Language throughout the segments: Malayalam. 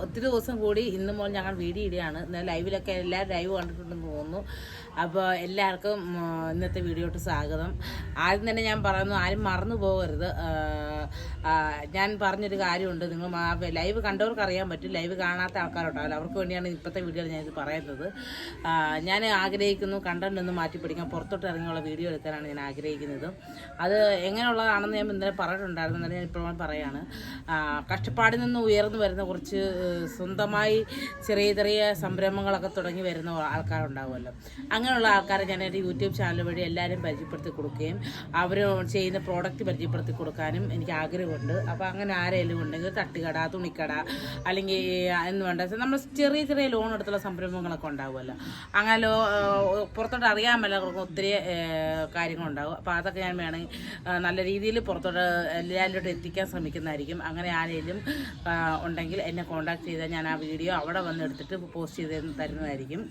ഒത്തിരി ദിവസം കൂടി ഇന്ന് മുതൽ ഞങ്ങൾ വീഡിയോ ഇടുകയാണ്. ലൈവിലൊക്കെ എല്ലാവരും ലൈവ് കണ്ടിട്ടുണ്ടെന്ന് തോന്നുന്നു. അപ്പോൾ എല്ലാവർക്കും ഇന്നത്തെ വീഡിയോട്ട് സ്വാഗതം. ആദ്യം തന്നെ ഞാൻ പറയുന്നു, ആരും മറന്നു പോകരുത്. ഞാൻ പറഞ്ഞൊരു കാര്യമുണ്ട്, നിങ്ങൾ ലൈവ് കണ്ടവർക്ക് അറിയാൻ പറ്റും, ലൈവ് കാണാത്ത ആൾക്കാരുണ്ടാവില്ല, അവർക്ക് വേണ്ടിയാണ് ഇപ്പോഴത്തെ വീഡിയോയിൽ ഞാനിത് പറയുന്നത്. ഞാൻ ആഗ്രഹിക്കുന്നു കണ്ടന്റ് ഒന്ന് മാറ്റിപ്പിടിക്കാൻ, പുറത്തോട്ട് ഇറങ്ങിയുള്ള വീഡിയോ എടുക്കാനാണ് ഞാൻ ആഗ്രഹിക്കുന്നത്. അത് എങ്ങനെയുള്ളതാണെന്ന് ഞാൻ ഇന്നലെ പറഞ്ഞിട്ടുണ്ടായിരുന്നു, എന്നാലും ഞാൻ ഇപ്പോഴും പറയാണ്. കഷ്ടപ്പാടിൽ നിന്ന് ഉയർന്നു വരുന്ന കുറച്ച് സ്വന്തമായി ചെറിയ ചെറിയ സംരംഭങ്ങളൊക്കെ തുടങ്ങി വരുന്ന ആൾക്കാരുണ്ടാവുമല്ലോ. അങ്ങനെയുള്ള ആൾക്കാരെ ഞാൻ എൻ്റെ യൂട്യൂബ് ചാനൽ വഴി എല്ലാവരും പരിചയപ്പെടുത്തി കൊടുക്കുകയും അവർ ചെയ്യുന്ന പ്രോഡക്റ്റ് പരിചയപ്പെടുത്തി കൊടുക്കാനും എനിക്ക് ആഗ്രഹമുണ്ട്. അപ്പോൾ അങ്ങനെ ആരെങ്കിലും ഉണ്ടെങ്കിൽ തട്ടുകട, തുണിക്കട, അല്ലെങ്കിൽ എന്ന് വേണ്ട നമ്മൾ ചെറിയ ചെറിയ ലോൺ എടുത്തുള്ള സംരംഭങ്ങളൊക്കെ ഉണ്ടാവുമല്ലോ. അങ്ങനെ പുറത്തോട്ട് അറിയാൻ മേലവർക്ക് ഒത്തിരി കാര്യങ്ങളുണ്ടാവും. അപ്പോൾ അതൊക്കെ ഞാൻ വേണമെങ്കിൽ നല്ല രീതിയിൽ പുറത്തോട്ട് എല്ലാവരിലോട്ട് എത്തിക്കാൻ ശ്രമിക്കുന്നതായിരിക്കും. അങ്ങനെ ആരെങ്കിലും ഉണ്ടെങ്കിൽ എന്നെ കോൺടാക്ട് ചെയ്താൽ ഞാൻ ആ വീഡിയോ അവിടെ വന്ന് എടുത്തിട്ട് പോസ്റ്റ് ചെയ്ത് തരുന്നതായിരിക്കും.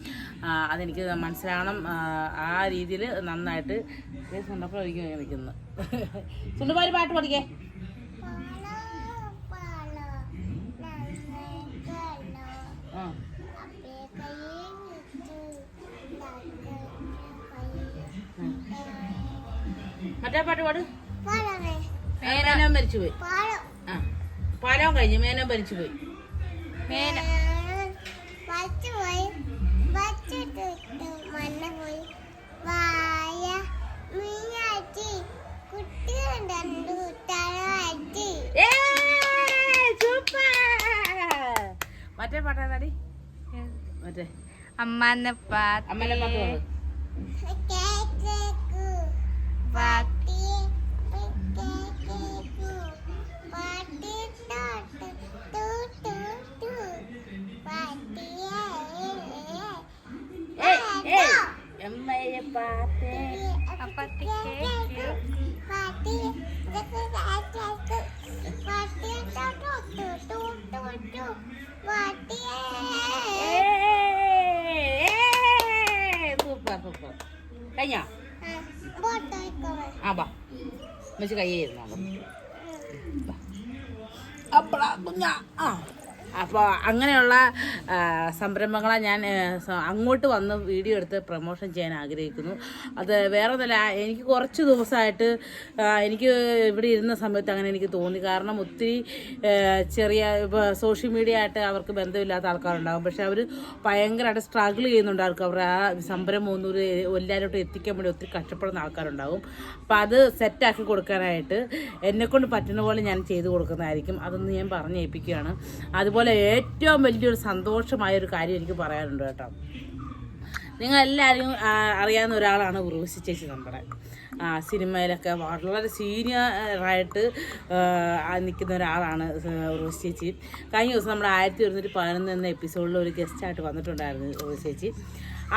അതെനിക്ക് മനസ്സിലാവണം. ആ രീതിയിൽ നന്നായിട്ട് സുണ്ടപ്പോൾ ഒരിക്കൽ നിൽക്കുന്നു. സുണ്ടപ്പാര് പാട്ട് പഠിക്കേ. മറ്റേ പാട്ട് പാട്. മേനോൻ മരിച്ചുപോയി. പാലവും കഴിഞ്ഞു, മേനോൻ മരിച്ചുപോയി. മറ്റേ പാട്ടാടി, മറ്റേ അമ്മന്റെ പാട്ട്. അമ്മേനെ പാട്ട് പാട്. സൂപ്പർ കഴിഞ്ഞോ? ആ ബാ മെച്ച് കൈ ചെയ്യുന്നുണ്ടോ? അപ്പളാ കുഞ്ഞാ. അപ്പോൾ അങ്ങനെയുള്ള സംരംഭങ്ങളെ ഞാൻ അങ്ങോട്ട് വന്ന് വീഡിയോ എടുത്ത് പ്രൊമോഷൻ ചെയ്യാൻ ആഗ്രഹിക്കുന്നു. അത് വേറെ ഒന്നുമല്ല, എനിക്ക് കുറച്ച് ദിവസമായിട്ട് എനിക്ക് ഇവിടെ ഇരുന്ന സമയത്ത് അങ്ങനെ എനിക്ക് തോന്നി. കാരണം ഒത്തിരി ചെറിയ ഇപ്പോൾ സോഷ്യൽ മീഡിയ ആയിട്ട് അവർക്ക് ബന്ധമില്ലാത്ത ആൾക്കാരുണ്ടാകും, പക്ഷെ അവർ ഭയങ്കരമായിട്ട് സ്ട്രഗിൾ ചെയ്യുന്നുണ്ടായിരിക്കും. അവർ ആ സംരംഭം ഒന്നും എല്ലാവരോട്ടും എത്തിക്കാൻ വേണ്ടി ഒത്തിരി കഷ്ടപ്പെടുന്ന ആൾക്കാരുണ്ടാകും. അപ്പോൾ അത് സെറ്റാക്കി കൊടുക്കാനായിട്ട് എന്നെക്കൊണ്ട് പറ്റുന്ന പോലെ ഞാൻ ചെയ്തു കൊടുക്കുന്നതായിരിക്കും. അതൊന്ന് ഞാൻ പറഞ്ഞേൽപ്പിക്കുകയാണ്. അതുപോലെ ഏറ്റവും വലിയൊരു സന്തോഷമായൊരു കാര്യം എനിക്ക് പറയാനുണ്ട് കേട്ടോ. നിങ്ങളെല്ലാവരും അറിയാവുന്ന ഒരാളാണ് ഉർവശി ചേച്ചി. നമ്മുടെ സിനിമയിലൊക്കെ വളരെ സീനിയറായിട്ട് നിൽക്കുന്ന ഒരാളാണ് ഉർവശി ചേച്ചി. കഴിഞ്ഞ ദിവസം നമ്മുടെ 1111 എന്ന എപ്പിസോഡിൽ ഒരു ഗസ്റ്റായിട്ട് വന്നിട്ടുണ്ടായിരുന്നു ഉർവശി ചേച്ചി.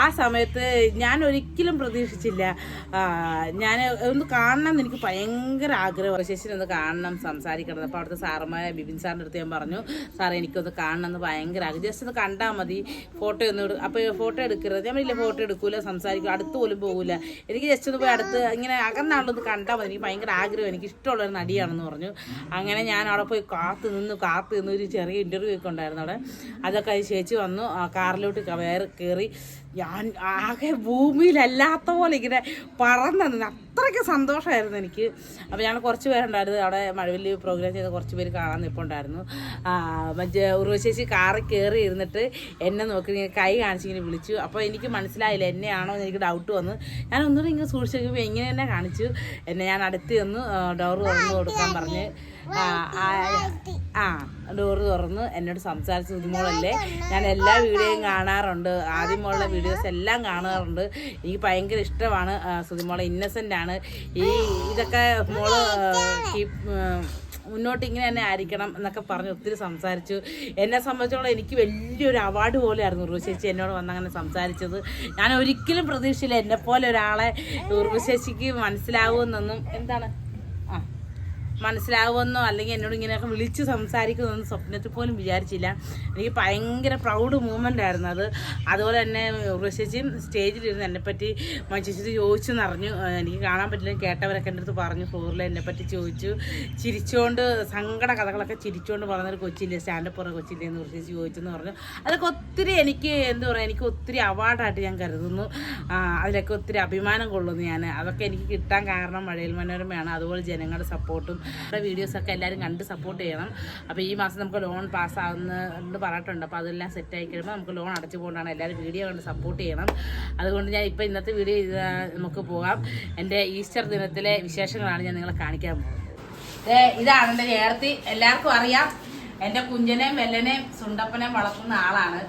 ആ സമയത്ത് ഞാൻ ഒരിക്കലും പ്രതീക്ഷിച്ചില്ല. ഞാൻ ഒന്ന് കാണണം എന്ന് എനിക്ക് ഭയങ്കര ആഗ്രഹം, ശേഷിനെ ഒന്ന് കാണണം, സംസാരിക്കണം. അപ്പോൾ അവിടുത്തെ സാറന്മാരെ ബിബിൻ സാറിൻ്റെ അടുത്ത് ഞാൻ പറഞ്ഞു, സാറേ എനിക്കൊന്ന് കാണണം എന്ന് ഭയങ്കര ആഗ്രഹം, ജസ്റ്റ് ഒന്ന് കണ്ടാൽ മതി, ഫോട്ടോ ഒന്നും അപ്പോൾ ഫോട്ടോ എടുക്കരുത്. ഞാൻ ഇല്ല ഫോട്ടോ എടുക്കൂല, സംസാരിക്കും, അടുത്ത് പോലും പോകില്ല, എനിക്ക് ജസ്റ്റ് ഒന്ന് പോയി അടുത്ത് ഇങ്ങനെ അകന്നാളൊന്ന് കണ്ടാൽ മതി, എനിക്ക് ഭയങ്കര ആഗ്രഹം, എനിക്ക് ഇഷ്ടമുള്ളൊരു നടിയാണെന്ന് പറഞ്ഞു. അങ്ങനെ ഞാൻ അവിടെ പോയി കാത്തു നിന്ന് ഒരു ചെറിയ ഇൻ്റർവ്യൂ ഒക്കെ ഉണ്ടായിരുന്നു അവിടെ. അതൊക്കെ ചേച്ചി വന്നു, കാറിലോട്ട് കയറി ഞാൻ ആകെ ഭൂമിയിലല്ലാത്ത പോലെ ഇങ്ങനെ പറന്നു. അത്രയ്ക്ക് സന്തോഷമായിരുന്നു എനിക്ക്. അപ്പോൾ ഞാൻ കുറച്ച് പേരുണ്ടായിരുന്നു അവിടെ, മഴവില് പ്രോഗ്രാം ചെയ്ത കുറച്ച് പേര് കാണാൻ നിൽപ്പുണ്ടായിരുന്നു. മറ്റേ ഉർവശി ചേച്ചി കാറിൽ കയറി ഇരുന്നിട്ട് എന്നെ നോക്കി ഇങ്ങനെ കൈ കാണിച്ചിങ്ങനെ വിളിച്ചു. അപ്പോൾ എനിക്ക് മനസ്സിലായില്ല എന്നെയാണോ എന്ന് എനിക്ക് ഡൗട്ട് വന്നു. ഞാൻ ഒന്നുകൂടി ഇങ്ങനെ സൂക്ഷിച്ച് നോക്കുമ്പോൾ എങ്ങനെ തന്നെ കാണിച്ചു എന്നെ. ഞാൻ അടുത്ത് ചെന്ന് ഡോറ് തുറന്നു കൊടുക്കാൻ പറഞ്ഞ് ഡോറ് തുറന്ന് എന്നോട് സംസാരിച്ച്, സുതിമോളല്ലേ, ഞാൻ എല്ലാ വീഡിയോയും കാണാറുണ്ട്, ആദ്യമോളുടെ വീഡിയോസ് എല്ലാം കാണാറുണ്ട്, എനിക്ക് ഭയങ്കര ഇഷ്ടമാണ് സുതിമോളെ, ഇന്നസെൻ്റ് ആണ്, ഇതൊക്കെ മോള് മുന്നോട്ട് ഇങ്ങനെ തന്നെ ആയിരിക്കണം എന്നൊക്കെ പറഞ്ഞ് ഒത്തിരി സംസാരിച്ചു. എന്നെ സംബന്ധിച്ചോളം എനിക്ക് വലിയൊരു അവാർഡ് പോലെയായിരുന്നു ഉർവശി ചേച്ചി എന്നോട് വന്നങ്ങനെ സംസാരിച്ചത്. ഞാൻ ഒരിക്കലും പ്രതീക്ഷിച്ചില്ല എന്നെപ്പോലെ ഒരാളെ ഉർവശി ചേച്ചിക്ക് മനസ്സിലാവുമെന്നൊന്നും. എന്താണ് മനസ്സിലാവുമെന്നോ അല്ലെങ്കിൽ എന്നോട് ഇങ്ങനെയൊക്കെ വിളിച്ച് സംസാരിക്കുമെന്നൊന്നും സ്വപ്നത്തിൽ പോലും വിചാരിച്ചില്ല. എനിക്ക് ഭയങ്കര പ്രൗഡ് മൂമെൻ്റ് ആയിരുന്നു അത്. അതുപോലെ തന്നെ ഉർവശിയും സ്റ്റേജിലിരുന്ന് എന്നെപ്പറ്റി ചേച്ചി ചോദിച്ചെന്നറിഞ്ഞു. എനിക്ക് കാണാൻ പറ്റില്ല, കേട്ടവരൊക്കെ എൻ്റെ അടുത്ത് പറഞ്ഞു, ഫ്ലോറിൽ എന്നെപ്പറ്റി ചോദിച്ചു. ചിരിച്ചുകൊണ്ട് സങ്കട കഥകളൊക്കെ ചിരിച്ചുകൊണ്ട് പറഞ്ഞൊരു കൊച്ചില്ലേ, സ്റ്റാൻഡപ്പ് പറഞ്ഞ കൊച്ചില്ലേ എന്ന് ഉർവശി ചോദിച്ചെന്ന് പറഞ്ഞു. അതൊക്കെ ഒത്തിരി എനിക്ക് എന്താ പറയുക, എനിക്ക് ഒത്തിരി അവാർഡായിട്ട് ഞാൻ കരുതുന്നു. അതിലൊക്കെ ഒത്തിരി അഭിമാനം കൊള്ളുന്നു ഞാൻ. അതൊക്കെ എനിക്ക് കിട്ടാൻ കാരണം മഴയിൽ മനോരമയാണ്. അതുപോലെ ജനങ്ങളുടെ സപ്പോർട്ടും നമ്മുടെ വീഡിയോസൊക്കെ എല്ലാവരും കണ്ട് സപ്പോർട്ട് ചെയ്യണം. അപ്പോൾ ഈ മാസം നമുക്ക് ലോൺ പാസ്സാവുന്നുണ്ട് പറഞ്ഞിട്ടുണ്ട്. അപ്പോൾ അതെല്ലാം സെറ്റായി കഴിയുമ്പോൾ നമുക്ക് ലോൺ അടച്ചു പോകേണ്ടതാണ്. എല്ലാവരും വീഡിയോ കണ്ട് സപ്പോർട്ട് ചെയ്യണം. അതുകൊണ്ട് ഞാൻ ഇപ്പോൾ ഇന്നത്തെ വീഡിയോ നമുക്ക് പോകാം. എൻ്റെ ഈസ്റ്റർ ദിനത്തിലെ വിശേഷങ്ങളാണ് ഞാൻ നിങ്ങളെ കാണിക്കാൻ പോകുന്നത്. ഇതാണ് എൻ്റെ ചേർത്തി. എല്ലാവർക്കും അറിയാം, എൻ്റെ കുഞ്ഞനെയും വെല്ലനെയും സുണ്ടപ്പനെയും വളർത്തുന്ന ആളാണ്.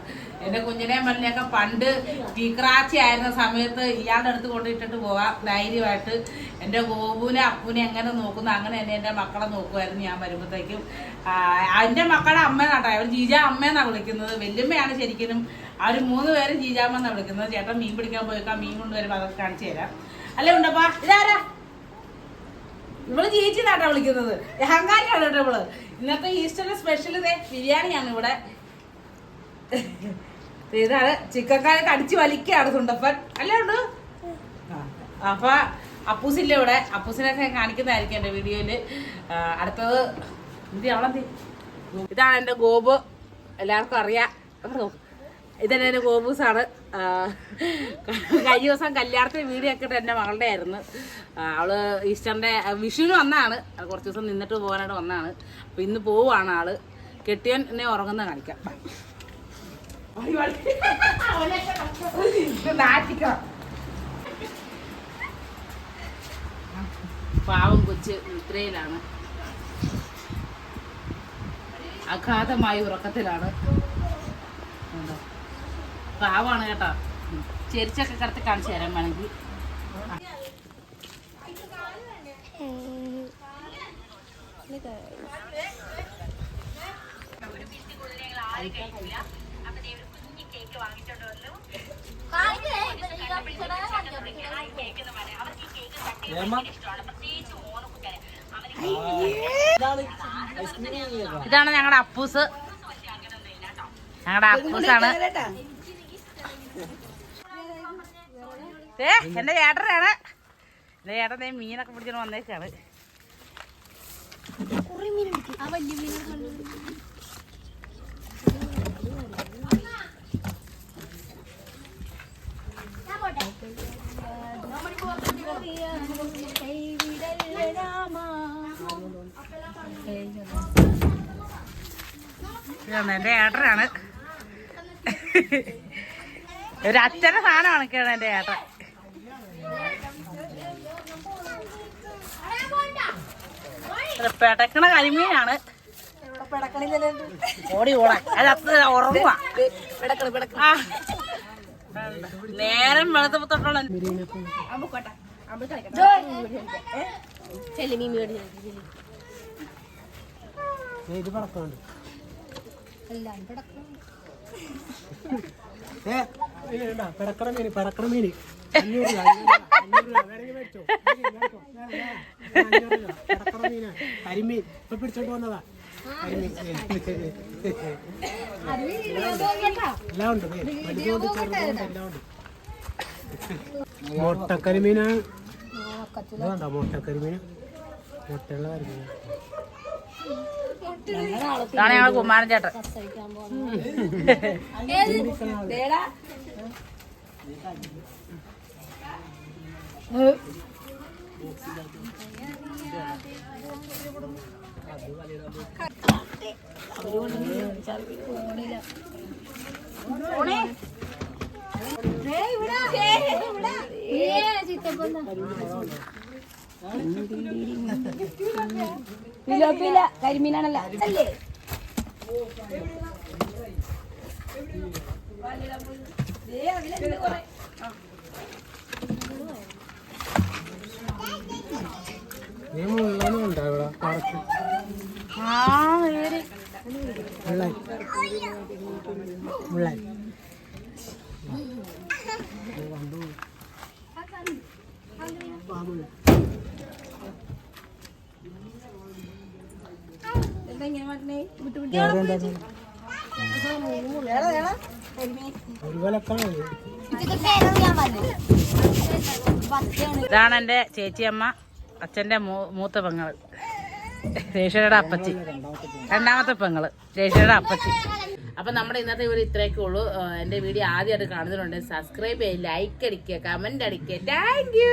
എൻ്റെ കുഞ്ഞനെയും വെല്ലനെയൊക്കെ പണ്ട് ടീക്കറാച്ചി ആയിരുന്ന സമയത്ത് ഇയാളുടെ അടുത്ത് കൊണ്ടിട്ടിട്ട് പോകാം ധൈര്യമായിട്ട്. എൻ്റെ ഗോപുവിനെ അപ്പൂനെ എങ്ങനെ നോക്കുന്നു അങ്ങനെ തന്നെ എൻ്റെ മക്കളെ നോക്കുമായിരുന്നു ഞാൻ വരുമ്പോഴത്തേക്കും. എൻ്റെ മക്കളുടെ അമ്മേനാട്ടോ, അവർ ജീജ അമ്മയെന്നാണ് വിളിക്കുന്നത്. വല്യമ്മയാണ് ശരിക്കും. അവർ 3 പേരും ജീജാമ്മന്നാണ് വിളിക്കുന്നത്. ചേട്ടൻ മീൻ പിടിക്കാൻ പോയേക്കാം, മീൻ കൊണ്ടുവരുമ്പോൾ അതൊക്കെ കാണിച്ചു തരാം. അല്ലേ ഉണ്ടപ്പാ? ഇതാരാ? ഇവള് ചേച്ചി നാട്ടാ വിളിക്കുന്നത്. അഹങ്കാരിയാണ് കേട്ടോ ഇവള്. ഇന്നത്തെ ഈസ്റ്ററിന്റെ സ്പെഷ്യൽ ബിരിയാണിയാണ് ഇവിടെ. ഇതാണ് ചിക്കൻകാരെ കടിച്ചു വലിക്കുകയാണ് സുണ്ടപ്പൻ. അല്ലേ ഉണ്ട്? അപ്പൊ അപ്പൂസില്ലേ ഇവിടെ. അപ്പൂസിനൊക്കെ കാണിക്കുന്നതായിരിക്കും എൻ്റെ വീഡിയോയില്. അടുത്തത് അവളെന്തി. ഇതാണ് എൻ്റെ ഗോപു, എല്ലാവർക്കും അറിയാം. ഇതന്നെ എൻ്റെ ഗോപൂസാണ്. കഴിഞ്ഞ ദിവസം കല്യാണത്തിന് വീഡിയോ ഒക്കെ ഇട്ട് എൻ്റെ മകളുടെ ആയിരുന്നു. അവള് ഈസ്റ്ററിൻ്റെ വിഷുവിന് വന്നാണ്. കുറച്ച് ദിവസം നിന്നിട്ട് പോകാനായിട്ട് വന്നാണ്. അപ്പം ഇന്ന് പോവുകയാണ് ആള്. കെട്ടിയൻ എന്നെ ഉറങ്ങുന്ന കാണിക്കാം. പാവം കൊച്ച് നിദ്രയിലാണ്, അഗാധമായ ഉറക്കത്തിലാണ്. പാവാണ് കേട്ടോ. ചെരിച്ചൊക്കെ കിടത്തി കാണിച്ചു തരാൻ വേണമെങ്കിൽ. ഇതാണ് ഞങ്ങളുടെ അപ്പൂസ്. ഞങ്ങളുടെ അപ്പൂസാണ്. എന്റെ ചേട്ടനാണ്. എന്റെ ചേട്ടൻ മീനൊക്കെ പിടിച്ചിട്ട് വന്നേക്കാണ്. എന്റെ ചേട്ടനാണ്. ഒരു അച്ഛന്റെ സാധനമാണ് കേട്ടോ എന്റെ ചേട്ടൻ. പെടക്കണ കരിമീനാണ്. ഓടി ഓടാൻ അത് ഉറങ്ങുവാ. നേരം വെളുത്തപ്പോ തൊട്ടുള്ള പെടക്കണ മീന് 500 രൂപ കരിമീൻ ഇപ്പൊ പിടിച്ചോണ്ട് വന്നതാ. എല്ലാം ഉണ്ട്, വലുതുകൊണ്ട് ചെറുതുകൊണ്ട് എല്ലാം ഉണ്ട്. മുട്ടക്കരിമീനാണ്. ഇതാണ്ടോ മുട്ടക്കരിമീന്, മുട്ടയുള്ള കരിമീന. ഇതാണ് ഞങ്ങൾ കുമാരൻ ചേട്ടൻ. കരിമീനാണല്ല അല്ലേ? ഒരു വിലക്കാണ് ഇതാണ് എൻ്റെ ചേച്ചിയമ്മ, അച്ഛൻ്റെ മൂത്ത പെങ്ങള്, രേഷയുടെ അപ്പച്ചി, രണ്ടാമത്തെ പെങ്ങള് രേഷയുടെ അപ്പച്ചി. അപ്പൊ നമ്മുടെ ഇന്നത്തെ വീഡിയോ ഇത്രയൊക്കെ ഉള്ളൂ. എൻ്റെ വീഡിയോ ആദ്യമായിട്ട് കാണുന്നതിനുണ്ട് സബ്സ്ക്രൈബ് ചെയ്യുക, ലൈക്ക് അടിക്കുക, കമന്റ് അടിക്കുക. Thank you.